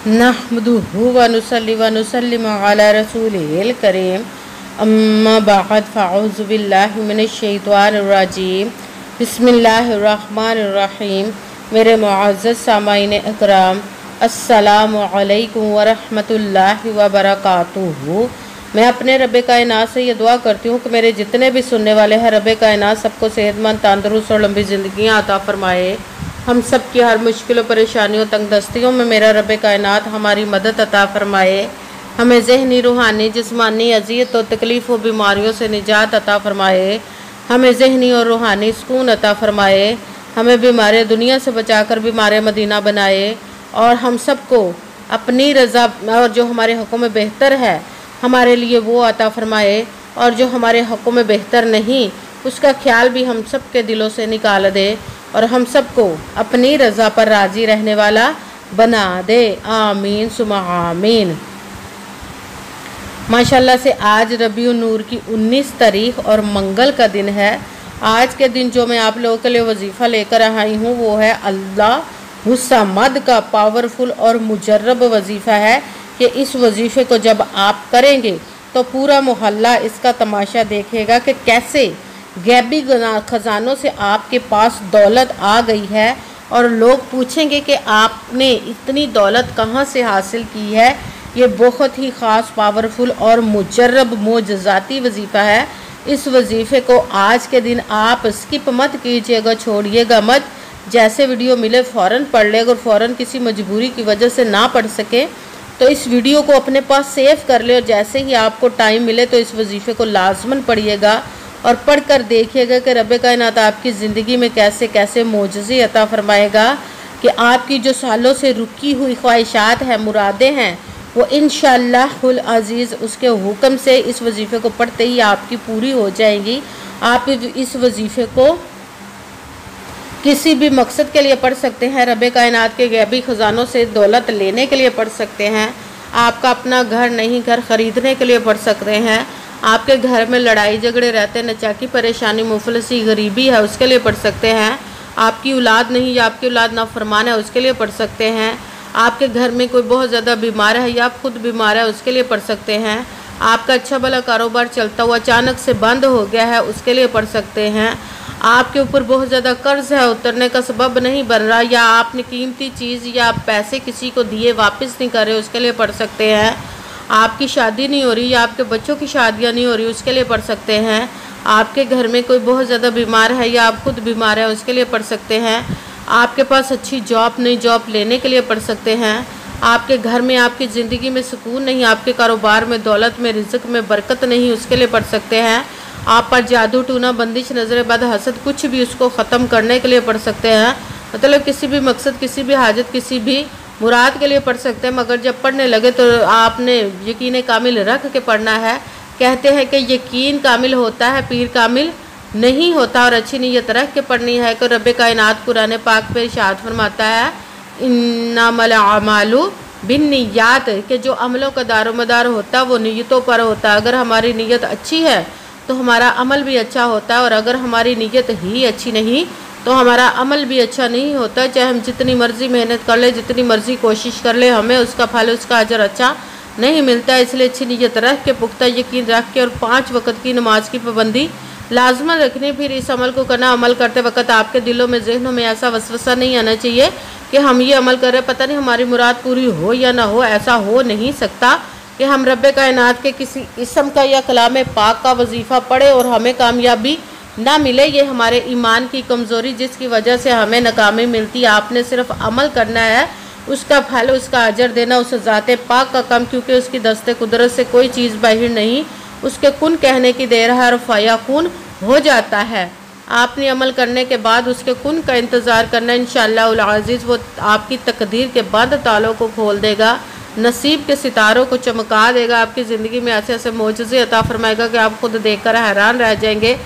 नहमदुहु व नुसल्ली व नुसल्लिमु अला रसूलिहिल करीम अम्मा बअद फ़अऊज़ु बिल्लाहि मिनश शैतानिर रजीम बिस्मिल्लाहिर रहमानिर रहीम। मेरे मुअज़्ज़ज़ सामाईन इकराम, अस्सलामु अलैकुम व रहमतुल्लाहि व बरकातुहू। मैं अपने रब कायनात से ये दुआ करती हूँ कि मेरे जितने भी सुनने वाले हैं, रब कायनात सबको सेहतमंद, तंदुरुस्त और लंबी ज़िंदगियाँ अता फ़रमाए। हम सब की हर मुश्किलों, परेशानियों, तंगदस्तियों में मेरा रब कायनात हमारी मदद अता फ़रमाए। हमें ज़हनी, रूहानी, जिस्मानी अज़ियत और तकलीफ़ व बीमारियों से निजात अता फ़रमाए। हमें ज़हनी और रूहानी सुकून अता फ़रमाए। हमें बीमार दुनिया से बचाकर बीमार मदीना बनाए और हम सबको अपनी रज़ा और जो हमारे हक़ों में बेहतर है हमारे लिए वो अता फ़रमाए, और जो हमारे हक़ों में बेहतर नहीं उसका ख्याल भी हम सब के दिलों से निकाल दे और हम सबको अपनी रज़ा पर राज़ी रहने वाला बना दे। आमीन सुमा आमीन। माशाल्लाह से आज रबीउन नूर की 19 तारीख़ और मंगल का दिन है। आज के दिन जो मैं आप लोगों के लिए वजीफ़ा लेकर आई हूँ वो है अल्लाहु समद का पावरफुल और मुजर्रब वजीफ़ा है कि इस वजीफ़े को जब आप करेंगे तो पूरा मोहल्ला इसका तमाशा देखेगा कि कैसे गैबी ख़जानों से आपके पास दौलत आ गई है, और लोग पूछेंगे कि आपने इतनी दौलत कहाँ से हासिल की है। ये बहुत ही ख़ास, पावरफुल और मुजर्रब मोजज़ाती वजीफ़ा है। इस वजीफ़े को आज के दिन आप स्किप मत कीजिएगा, छोड़िएगा मत। जैसे वीडियो मिले फ़ौरन पढ़ ले। अगर फ़ौरन किसी मजबूरी की वजह से ना पढ़ सके तो इस वीडियो को अपने पास सेव कर ले, और जैसे ही आपको टाइम मिले तो इस वजीफ़े को लाजमन पढ़िएगा और पढ़कर देखिएगा कि रब कायनात आपकी ज़िंदगी में कैसे कैसे मोजज़े अता फ़रमाएगा कि आपकी जो सालों से रुकी हुई ख्वाहिशात हैं, मुरादें हैं, वो इंशाअल्लाहुल अज़ीज़ उसके हुक्म से इस वजीफ़े को पढ़ते ही आपकी पूरी हो जाएंगी। आप इस वजीफ़े को किसी भी मकसद के लिए पढ़ सकते हैं। रब कायनात के गैबी ख़जानों से दौलत लेने के लिए पढ़ सकते हैं। आपका अपना घर नहीं, घर ख़रीदने के लिए पढ़ सकते हैं। आपके घर में लड़ाई झगड़े रहते, नचाकी, परेशानी, मुफलसी, गरीबी है, उसके लिए पढ़ सकते हैं। आपकी औलाद नहीं या आपकी औलाद नाफरमान है, उसके लिए पढ़ सकते हैं। आपके घर में कोई बहुत ज़्यादा बीमार है या आप खुद बीमार है, उसके लिए पढ़ सकते हैं। आपका अच्छा भला कारोबार चलता हुआ अचानक से बंद हो गया है, उसके लिए पढ़ सकते हैं। आपके ऊपर बहुत ज़्यादा कर्ज है, उतरने का सबब नहीं बन रहा, या आपने कीमती चीज़ या पैसे किसी को दिए वापस नहीं कर रहे, उसके लिए पढ़ सकते हैं। आपकी शादी नहीं हो रही या आपके बच्चों की शादियां नहीं हो रही, उसके लिए पढ़ सकते हैं। आपके घर में कोई बहुत ज़्यादा बीमार है या आप खुद बीमार है, उसके लिए पढ़ सकते हैं। आपके पास अच्छी जॉब नहीं, जॉब लेने के लिए पढ़ सकते हैं। आपके घर में, आपकी ज़िंदगी में सुकून नहीं, आपके कारोबार में, दौलत में, रिज़्क़ में बरकत नहीं, उसके लिए पढ़ सकते हैं। आप पर जादू, टूना, बंदिश, नज़र बद, हसद, कुछ भी, उसको ख़त्म करने के लिए पढ़ सकते हैं। मतलब किसी भी मकसद, किसी भी हाजत, किसी भी मुराद के लिए पढ़ सकते हैं। मगर जब पढ़ने लगे तो आपने यकीन कामिल रख के पढ़ना है। कहते हैं कि यकीन कामिल होता है, पीर कामिल नहीं होता, और अच्छी नीयत रख के पढ़नी है। कि रब कायनात कुरान पाक पे इरशाद फरमाता है, इन्नमल अमालु बिन्नियात, कि जो अमलों का दारोमदार होता है वो नीयतों पर होता है। अगर हमारी नीयत अच्छी है तो हमारा अमल भी अच्छा होता है, और अगर हमारी नीयत ही अच्छी नहीं तो हमारा अमल भी अच्छा नहीं होता। चाहे हम जितनी मर्ज़ी मेहनत कर ले, जितनी मर्ज़ी कोशिश कर ले, हमें उसका फल, उसका अजर अच्छा नहीं मिलता। इसलिए अच्छी नीयत रख के, पुख्ता यकीन रख के, और 5 वक्त की नमाज की पाबंदी लाजमन रखनी। फिर इस अमल को करना। अमल करते वक्त आपके दिलों में, जहनों में ऐसा वसवसा नहीं आना चाहिए कि हम ये अमल कर रहे, पता नहीं हमारी मुराद पूरी हो या ना हो। ऐसा हो नहीं सकता कि हम रब कायनात के किसी इसम का या कलाम पाक का वजीफ़ा पढ़े और हमें कामयाबी ना मिले। ये हमारे ईमान की कमज़ोरी, जिसकी वजह से हमें नाकामी मिलती है। आपने सिर्फ अमल करना है, उसका फल, उसका अजर देना उस ज़ाते पाक का काम, क्योंकि उसकी दस्ते कुदरत से कोई चीज़ बाहर नहीं। उसके कुन कहने की देर है और फयाकुन हो जाता है। आपने अमल करने के बाद उसके कुन का इंतज़ार करना। इंशाअल्लाहुल अज़ीज़ वो आपकी तकदीर के बंद तालों को खोल देगा, नसीब के सितारों को चमका देगा, आपकी ज़िंदगी में ऐसे ऐसे मोजज़े अता फरमाएगा कि आप खुद देखकर हैरान रह जाएंगे।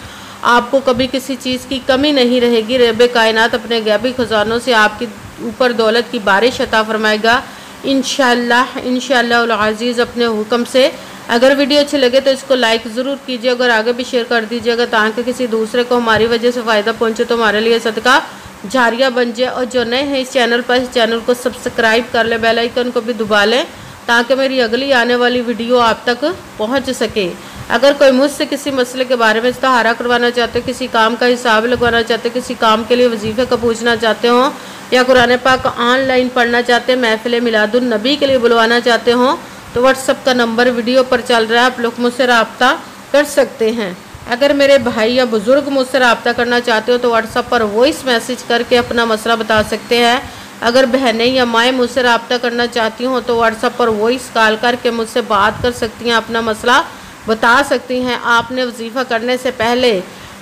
आपको कभी किसी चीज़ की कमी नहीं रहेगी। रब कायनात अपने गैबी ख़जानों से आपकी ऊपर दौलत की बारिश अता फरमाएगा इंशाअल्लाहुल अज़ीज़ अपने हुक्म से। अगर वीडियो अच्छी लगे तो इसको लाइक ज़रूर कीजिए, अगर आगे भी शेयर कर दीजिएगा ताकि किसी दूसरे को हमारी वजह से फ़ायदा पहुँचे तो हमारे लिए सदका जारिया बन जाए। और जो नए हैं इस चैनल पर, इस चैनल को सब्सक्राइब कर ले, बेल आइकन को भी दबा लें ताकि मेरी अगली आने वाली वीडियो आप तक पहुंच सके। अगर कोई मुझसे किसी मसले के बारे में इस्ताहारा करवाना चाहते हो, किसी काम का हिसाब लगवाना चाहते हो, किसी काम के लिए वजीफ़े का पूछना चाहते हो, या कुरान पाक ऑनलाइन पढ़ना चाहते हैं, महफिल मिलादुन नबी के लिए बुलवाना चाहते हो, तो व्हाट्सअप का नंबर वीडियो पर चल रहा है, आप लोग मुझसे रब्ता कर सकते हैं। अगर मेरे भाई या बुज़ुर्ग मुझसे रब्ता करना चाहते हो तो व्हाट्सअप पर वॉइस मैसेज करके अपना मसला बता सकते हैं। अगर बहनें या माएँ मुझसे रब्ता करना चाहती हों तो व्हाट्सअप पर वॉइस कॉल करके मुझसे बात कर सकती हैं, अपना मसला बता सकती हैं। आपने वजीफ़ा करने से पहले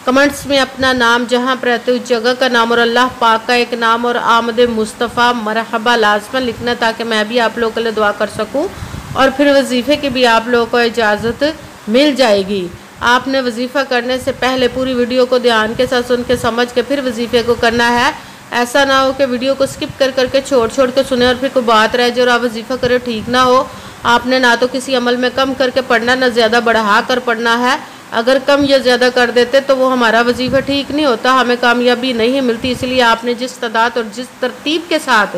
कमेंट्स में अपना नाम, जहाँ पर रहते उस जगह का नाम और अल्लाह पाक का एक नाम और आमद मुस्तफ़ा मरहबा लाजमन लिखना, ताकि मैं भी आप लोगों के लिए दुआ कर सकूँ और फिर वजीफ़े की भी आप लोगों को इजाज़त मिल जाएगी। आपने वजीफ़ा करने से पहले पूरी वीडियो को ध्यान के साथ सुन के समझ के फिर वजीफ़े को करना है। ऐसा ना हो कि वीडियो को स्किप कर करके छोड़ के सुने और फिर कोई बात रह जाए और आप वजीफ़ा करें, ठीक ना हो। आपने ना तो किसी अमल में कम करके पढ़ना, ना ज़्यादा बढ़ा कर पढ़ना है। अगर कम या ज़्यादा कर देते तो वो हमारा वजीफ़ा ठीक नहीं होता, हमें कामयाबी नहीं मिलती। इसलिए आपने जिस तादाद और जिस तरतीब के साथ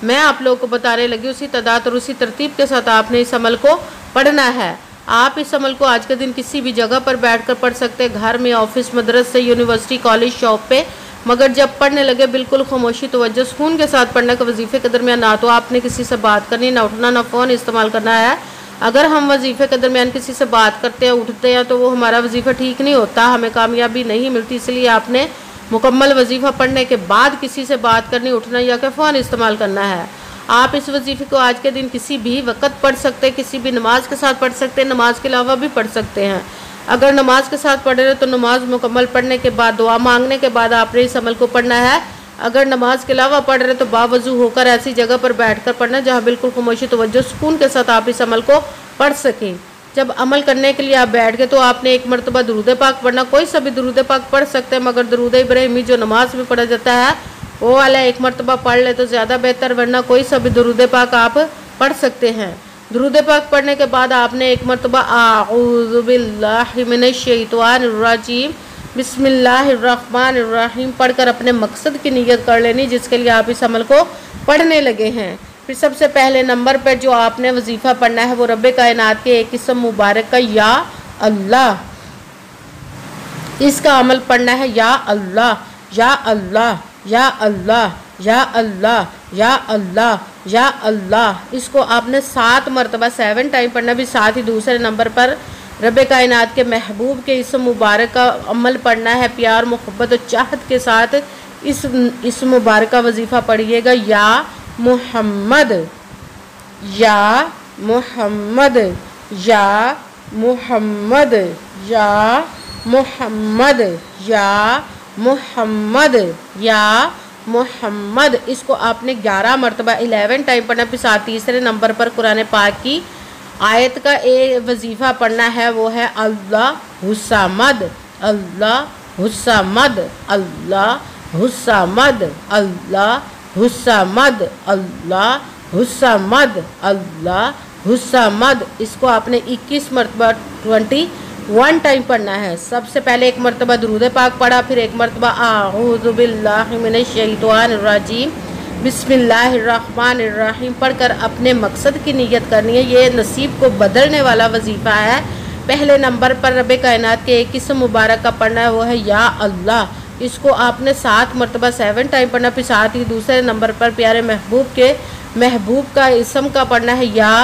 मैं आप लोगों को बताने लगी, उसी तादाद और उसी तरतीब के साथ आपने इस अमल को पढ़ना है। आप इस अमल को आज के दिन किसी भी जगह पर बैठकर पढ़ सकते हैं, घर में, ऑफिस, मदरसे, यूनिवर्सिटी, कॉलेज, शॉप पे। मगर जब पढ़ने लगे बिल्कुल खामोशी तवज्जो सुकून के साथ पढ़ने का। वजीफ़े के दरमियान ना तो आपने किसी से बात करनी, ना उठना, ना फ़ोन इस्तेमाल करना है। अगर हम वजीफ़े के दरमियान किसी से बात करते हैं, उठते हैं, तो वो हमारा वजीफ़ा ठीक नहीं होता, हमें कामयाबी नहीं मिलती। इसलिए आपने मुकम्मल वजीफ़ा पढ़ने के बाद किसी से बात करनी, उठना या कि फ़ोन इस्तेमाल करना है। आप इस वजीफ़े को आज के दिन किसी भी वक्त पढ़ सकते हैं, किसी भी नमाज के साथ पढ़ सकते हैं, नमाज के अलावा भी पढ़ सकते हैं। अगर नमाज के साथ पढ़ रहे हो तो नमाज मुकम्मल पढ़ने के बाद, दुआ मांगने के बाद आपने इस अमल को पढ़ना है। अगर नमाज के अलावा पढ़ रहे तो बावजू होकर ऐसी जगह पर बैठकर पढ़ना जहाँ बिल्कुल खामोशी तवज्जो सुकून के साथ आप इस अमल को पढ़ सकें। जब अमल करने के लिए आप बैठ गए तो आपने एक मरतबा दुरूद पाक पढ़ना। कोई सा भी दुरूद पाक पढ़ सकते हैं, मगर दुरूद इब्राहिमी जो नमाज में पढ़ा जाता है वो वाला एक मरतबा पढ़ ले तो ज़्यादा बेहतर, वरना कोई सा भी दुरूद पाक आप पढ़ सकते हैं। दुरूद पाक पढ़ने के बाद आपने एक मरतबा आऊज़ु बिल्लाहि मिनश शैतानिर रजीम बिस्मिल्लाहिर्रहमानिर्रहीम पढ़कर अपने मकसद की नियत कर लेनी, जिसके लिए आप इस अमल को पढ़ने लगे हैं। फिर सबसे पहले नंबर पर जो आपने वजीफ़ा पढ़ना है वो रब्बे कायनात के एक इस्म मुबारक का या अल्लाह, इसका अमल पढ़ना है। या अल्लाह, या अल्लाह, या अल्लाह, या अल्लाह, या अल्लाह, या अल्लाह। इसको आपने 7 मरतबा 7 टाइम पढ़ना। भी साथ ही दूसरे नंबर पर रब्बे कायनात के महबूब के इस्म मुबारक का अमल पढ़ना है। प्यार, मोहब्बत और चाहत के साथ इस मुबारक का वजीफ़ा पढ़िएगा। या मुहम्मद, या मुहम्मद, या मुहम्मद, या मुहम्मद, या मुहम्मद, या मुहम्मद। इसको आपने 11 मरतबा 11 टाइम पढ़ना। फिर साथ तीसरे नंबर पर कुरान पाक की आयत का एक वजीफ़ा पढ़ना है, वो है अल्लाह हुस्समद, अल्लाह हुस्समद, अल्लाह हुस्समद, अल्लाह हुस्समद, अल्लाह हुस्समद, अल्लाह हुस्समद। इसको आपने 21 मरतबा 21 टाइम पढ़ना है। सबसे पहले एक मरतबा दुरूद पाक पढ़ा, फिर एक मरतबा आऊज़ु बिल्लाहि मिनश शैतानिर रजीम बिस्मिल्लाहिर्रहमानिर्रहीम पढ़कर अपने मकसद की नियत करनी है। ये नसीब को बदलने वाला वजीफ़ा है। पहले नंबर पर रब्बे कायनात के एक इस्म मुबारक का पढ़ना है, वो है या अल्लाह। इसको आपने 7 मरतबा 7 टाइम पढ़ना। फिर साथ ही दूसरे नंबर पर प्यारे महबूब का इस्म का पढ़ना है या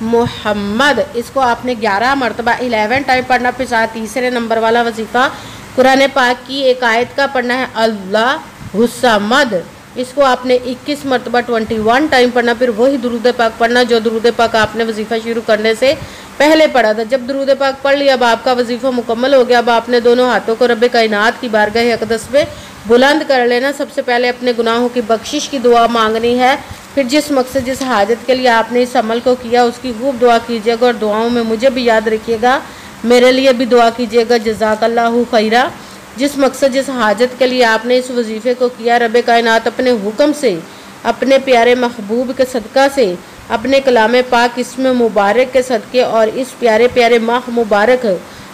मुहम्मद। इसको आपने 11 मरतबा 11 टाइम पढ़ना। फिर साथ तीसरे नंबर वाला वजीफ़ा कुरान पाक की एक आयत का पढ़ना है अल्लाह हुस्समद। इसको आपने 21 मरतबा 21 टाइम पढ़ना। फिर वही दुरूद पाक पढ़ना जो दुरूद पाक आपने वजीफ़ा शुरू करने से पहले पढ़ा था। जब दुरूद पाक पढ़ लिया, अब आपका वजीफ़ा मुकम्मल हो गया। अब आपने दोनों हाथों को रब्बे कायनात की बारगाह अक़दस में बुलंद कर लेना। सबसे पहले अपने गुनाहों की बख्शिश की दुआ मांगनी है। फिर जिस मकसद, जिस हाजत के लिए आपने इस अमल को किया उसकी खूब दुआ कीजिएगा और दुआओं में मुझे भी याद रखिएगा, मेरे लिए भी दुआ कीजिएगा। जज़ाकल्लाहु खैरा। जिस मकसद, जिस हाजत के लिए आपने इस वजीफ़े को किया, रब्बे कायनात अपने हुक्म से, अपने प्यारे महबूब के सदका से, अपने कलाम पाक इसमें मुबारक के सदक़े और इस प्यारे प्यारे माह मुबारक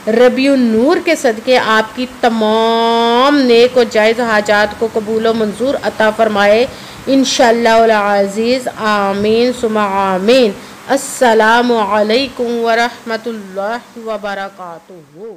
रबीउन नूर के सदके आपकी तमाम नेक और जायज़ हाजात को कबूल व मंजूर अता फरमाए इंशाअल्लाह अज़ीज़। आमीन सुमा आमीन। अस्सलामु अलैकुम व रहमतुल्लाहि व बरकातुहू।